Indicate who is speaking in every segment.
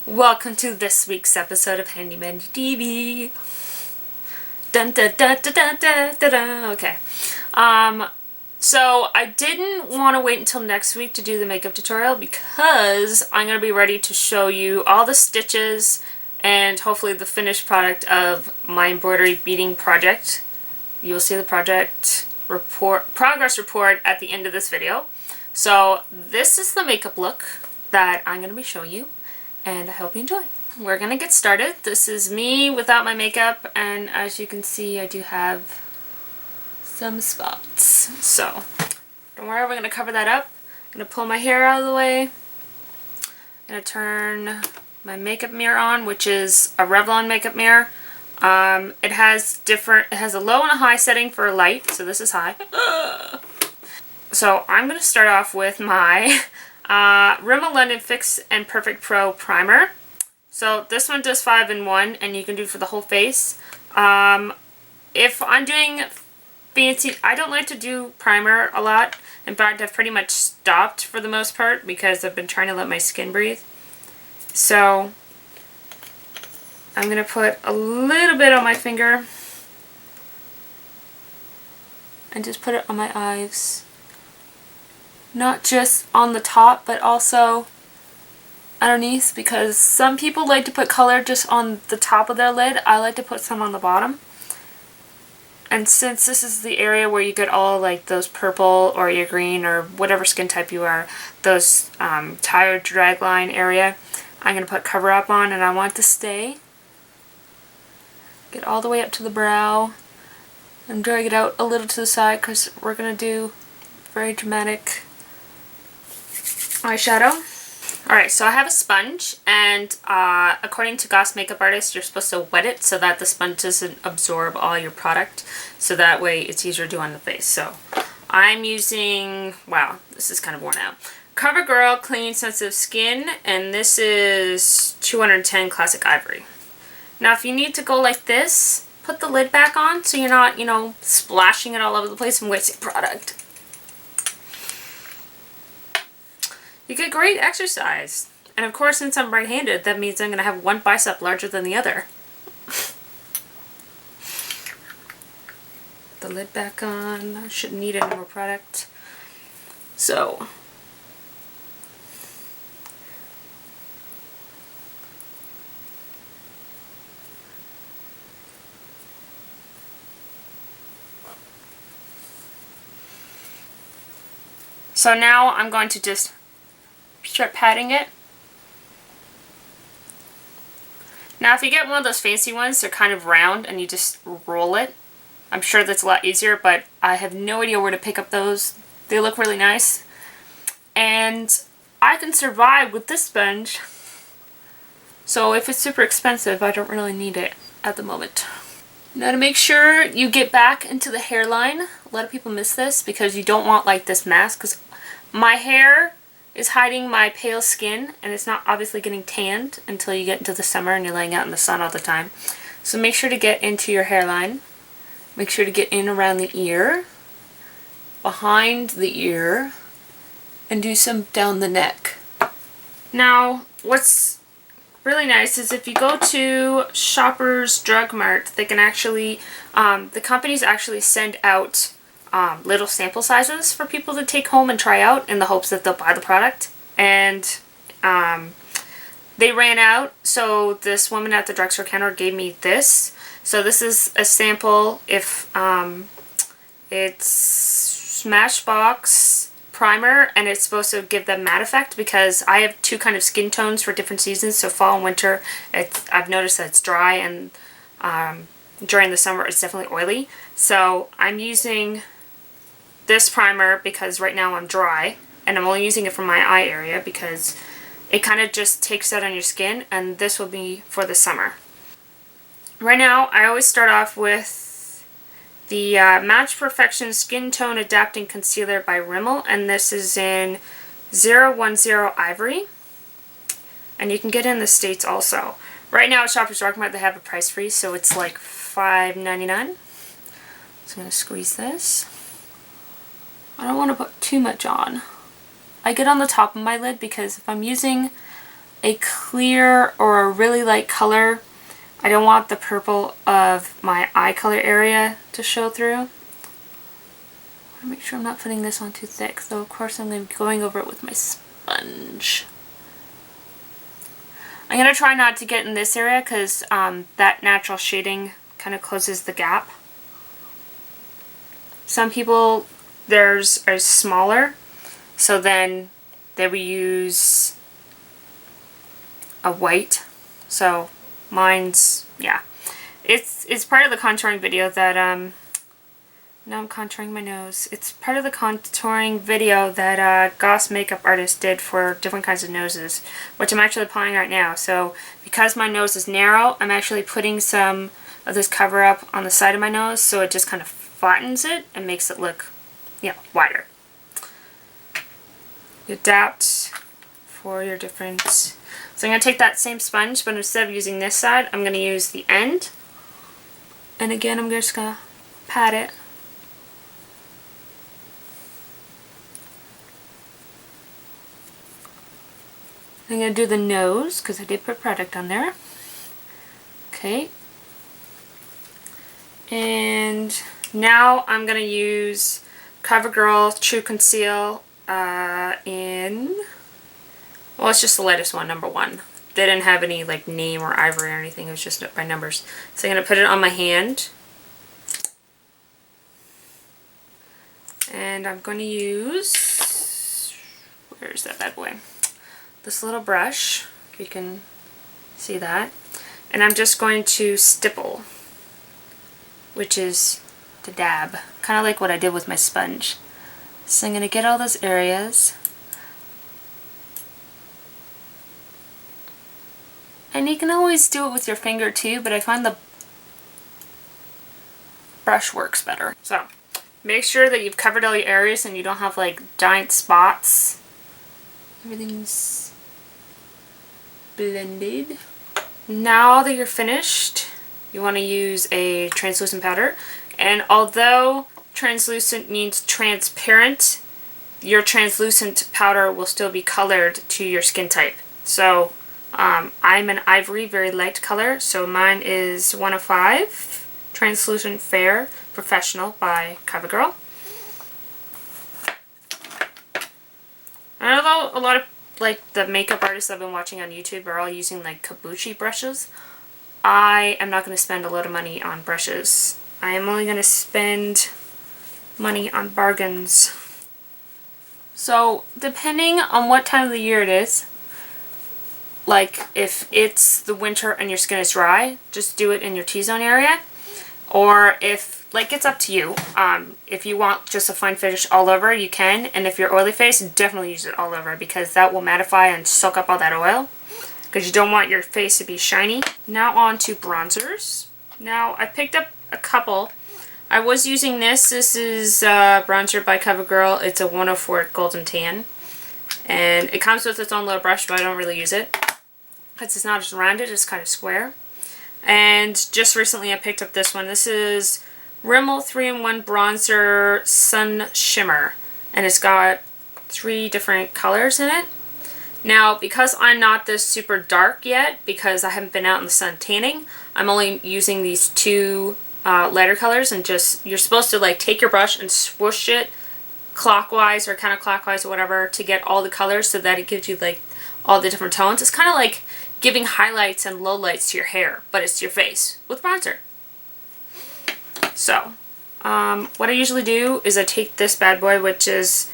Speaker 1: Welcome to this week's episode of Handy Mandi TV. Dun dun dun dun dun dun dun dun. Okay. So I didn't want to wait until next week to do the makeup tutorial because I'm going to be ready to show you all the stitches and hopefully the finished product of my embroidery beading project. You'll see the progress report at the end of this video. So this is the makeup look that I'm going to be showing you, and I hope you enjoy. We're going to get started. This is me without my makeup, and as you can see, I do have some spots. So don't worry, we're going to cover that up. I'm going to pull my hair out of the way. I'm going to turn my makeup mirror on, which is a Revlon makeup mirror. It has a low and a high setting for light, so this is high. So I'm going to start off with my Rimmel London Fix and Perfect Pro Primer. So this one does 5-in-1, and you can do for the whole face. If I'm doing fancy, I don't like to do primer a lot. In fact, I've pretty much stopped for the most part because I've been trying to let my skin breathe. So I'm going to put a little bit on my finger and just put it on my eyes. Not just on the top, but also underneath, because some people like to put color just on the top of their lid. I like to put some on the bottom. And since this is the area where you get all like those purple or your green or whatever skin type you are, those tired drag line area, I'm going to put Cover Up on, and I want it to stay. Get all the way up to the brow and drag it out a little to the side because we're going to do very dramatic eyeshadow. Alright, so I have a sponge, and according to Goss Makeup Artist, you're supposed to wet it so that the sponge doesn't absorb all your product, so that way it's easier to do on the face. So I'm using, wow, this is kind of worn out, CoverGirl Clean Sensitive Skin, and this is 210 Classic Ivory. Now if you need to go like this, put the lid back on so you're not, splashing it all over the place and wasting product. You get great exercise. And of course, since I'm right-handed, that means I'm going to have one bicep larger than the other. Put the lid back on. I shouldn't need any more product. So now I'm going to just start patting it. Now if you get one of those fancy ones, they're kind of round and you just roll it. I'm sure that's a lot easier, but I have no idea where to pick up those. They look really nice. And I can survive with this sponge. So if it's super expensive, I don't really need it at the moment. Now to make sure you get back into the hairline, a lot of people miss this because you don't want like this mask, because my hair is hiding my pale skin, and it's not obviously getting tanned until you get into the summer and you're laying out in the sun all the time. So make sure to get into your hairline. Make sure to get in around the ear, behind the ear, and do some down the neck. Now, what's really nice is if you go to Shoppers Drug Mart, they can actually, the companies actually send out little sample sizes for people to take home and try out in the hopes that they'll buy the product. And they ran out, so this woman at the drugstore counter gave me this. So this is a sample. If it's Smashbox primer, and it's supposed to give them matte effect because I have two kind of skin tones for different seasons. So fall and winter, I've noticed that it's dry, and during the summer it's definitely oily. So I'm using this primer because right now I'm dry, and I'm only using it for my eye area because it kind of just takes out on your skin, and this will be for the summer. Right now I always start off with the Match Perfection Skin Tone Adapting Concealer by Rimmel, and this is in 010 Ivory, and you can get it in the States also. Right now at Shoppers Drug Mart they have a price freeze, so it's like $5.99. So I'm going to squeeze this. I don't want to put too much on. I get on the top of my lid because if I'm using a clear or a really light color. I don't want the purple of my eye color area to show through. I want to make sure I'm not putting this on too thick, so of course I'm going to be going over it with my sponge. I'm going to try not to get in this area because that natural shading kind of closes the gap. Some people, theirs are smaller, so then they will use a white. So mine's, yeah. It's part of the contouring video that, now I'm contouring my nose. It's part of the contouring video that Goss makeup artist did for different kinds of noses, which I'm actually applying right now. So because my nose is narrow, I'm actually putting some of this cover up on the side of my nose, so it just kind of flattens it and makes it look, you know, wider. You adapt for your different. So I'm going to take that same sponge, but instead of using this side, I'm going to use the end. And again, I'm just going to pat it. I'm going to do the nose, because I did put product on there. Okay. And now I'm going to use CoverGirl True Conceal in, well, it's just the lightest one, number 1. They didn't have any like name or ivory or anything, it was just by numbers. So I'm going to put it on my hand. And I'm going to use, where's that bad boy? This little brush, you can see that, and I'm just going to stipple, which is to dab, kind of like what I did with my sponge. So I'm going to get all those areas, and you can always do it with your finger too, but I find the brush works better. So make sure that you've covered all your areas and you don't have like giant spots. Everything's blended. Now that you're finished, you want to use a translucent powder, and although translucent means transparent, your translucent powder will still be colored to your skin type. So I'm an ivory, very light color, so mine is 105 Translucent Fair Professional by CoverGirl. And although a lot of like the makeup artists I've been watching on YouTube are all using like kabuki brushes, I am not going to spend a lot of money on brushes. I am only going to spend money on bargains. So depending on what time of the year it is, like if it's the winter and your skin is dry, just do it in your T-zone area. Or if, like, it's up to you. If you want just a fine finish all over, you can. And if you're oily face, definitely use it all over, because that will mattify and soak up all that oil. Because you don't want your face to be shiny. Now on to bronzers. Now I picked up a couple. I was using this. This is bronzer by CoverGirl. It's a 104 Golden Tan. And it comes with its own little brush, but I don't really use it, because it's not as rounded, it's kind of square. And just recently I picked up this one. This is Rimmel 3-in-1 Bronzer Sun Shimmer. And it's got 3 different colors in it. Now, because I'm not this super dark yet, because I haven't been out in the sun tanning, I'm only using these 2 lighter colors, and just, you're supposed to like take your brush and swoosh it clockwise or counterclockwise or whatever to get all the colors, so that it gives you like all the different tones. It's kind of like giving highlights and lowlights to your hair, but it's to your face with bronzer. So, what I usually do is I take this bad boy, which is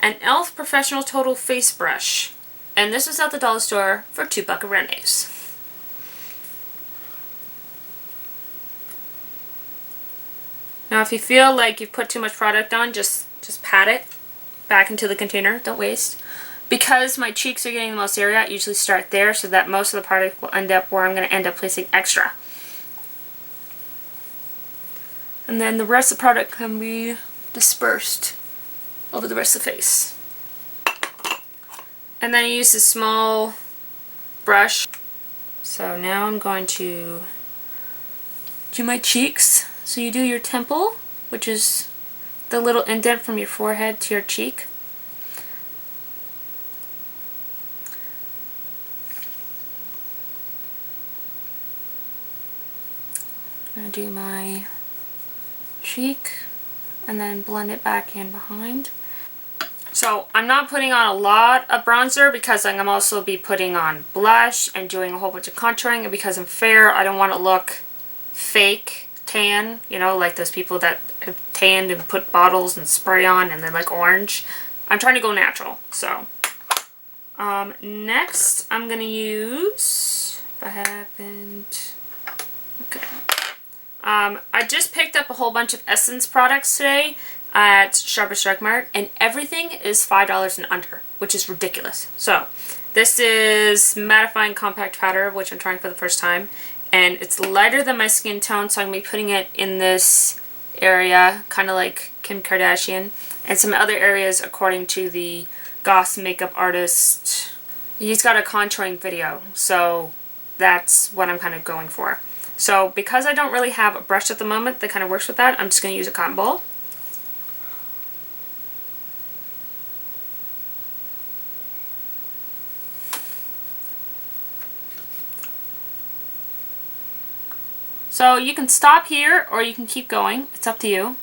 Speaker 1: an e.l.f. Professional Total Face Brush. And this was at the dollar store for 2 buckaroonies. Now if you feel like you've put too much product on, just pat it back into the container, don't waste. Because my cheeks are getting the most area, I usually start there so that most of the product will end up where I'm going to end up placing extra. And then the rest of the product can be dispersed over the rest of the face. And then I use this small brush. So now I'm going to do my cheeks. So you do your temple, which is the little indent from your forehead to your cheek. do my cheek and then blend it back in behind. So I'm not putting on a lot of bronzer because I'm also be putting on blush and doing a whole bunch of contouring, and because I'm fair, I don't want to look fake tan, you know, like those people that have tanned and put bottles and spray on and then like orange. I'm trying to go natural. So next I'm gonna use, if I haven't, okay. I just picked up a whole bunch of Essence products today at Sharper Strike Mart, and everything is $5 and under, which is ridiculous. So this is mattifying compact powder, which I'm trying for the first time, and it's lighter than my skin tone, so I'm going to be putting it in this area, kind of like Kim Kardashian, and some other areas according to the Goth makeup artist. He's got a contouring video, so that's what I'm kind of going for. So because I don't really have a brush at the moment that kind of works with that, I'm just going to use a cotton ball. So you can stop here or you can keep going. It's up to you.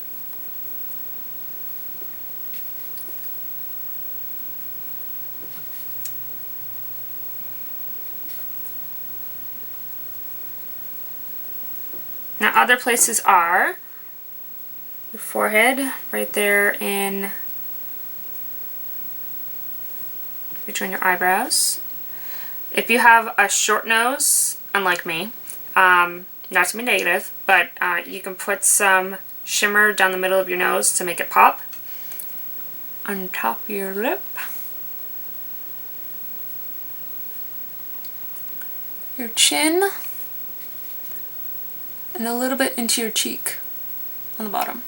Speaker 1: Now other places are your forehead, right there in between your eyebrows. If you have a short nose, unlike me, not to be negative, but you can put some shimmer down the middle of your nose to make it pop. On top of your lip. Your chin. And a little bit into your cheek on the bottom.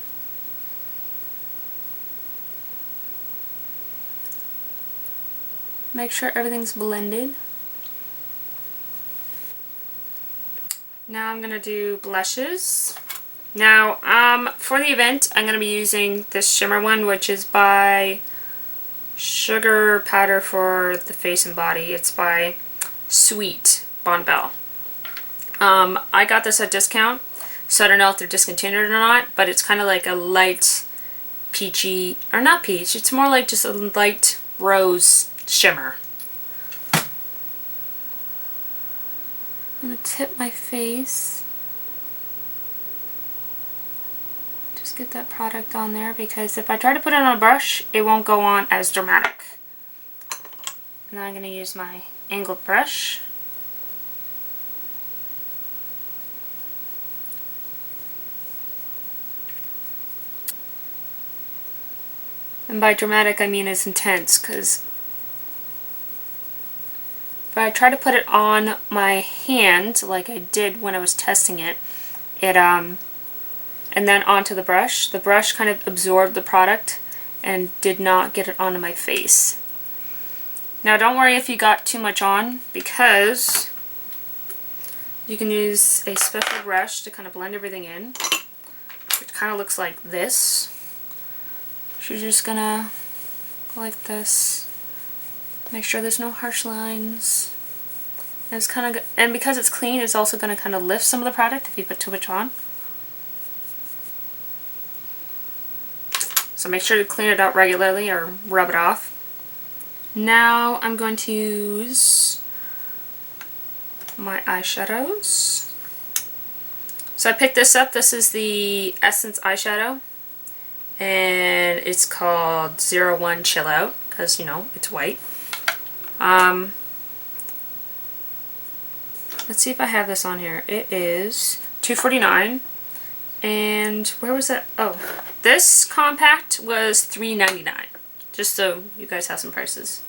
Speaker 1: Make sure everything's blended. Now I'm going to do blushes. Now, for the event, I'm going to be using this shimmer one, which is by Sugar Powder for the Face and Body. It's by Sweet Bon Bell. I got this at discount, so I don't know if they're discontinued or not, but it's kind of like a light peachy, or not peach, it's more like just a light rose shimmer. I'm going to tip my face. Just get that product on there, because if I try to put it on a brush, it won't go on as dramatic. And now I'm going to use my angled brush. And by dramatic, I mean it's intense, because if I try to put it on my hand, like I did when I was testing it, and then onto the brush kind of absorbed the product and did not get it onto my face. Now don't worry if you got too much on, because you can use a special brush to kind of blend everything in. It kind of looks like this. So you're just gonna go like this. Make sure there's no harsh lines. And it's kind of, and because it's clean, it's also going to kind of lift some of the product if you put too much on. So make sure to clean it out regularly or rub it off. Now I'm going to use my eyeshadows. So I picked this up. This is the Essence eyeshadow. And it's called 01 Chill Out, because, you know, it's white. Let's see if I have this on here. It is $2.49. And where was that? Oh, this compact was $3.99. Just so you guys have some prices.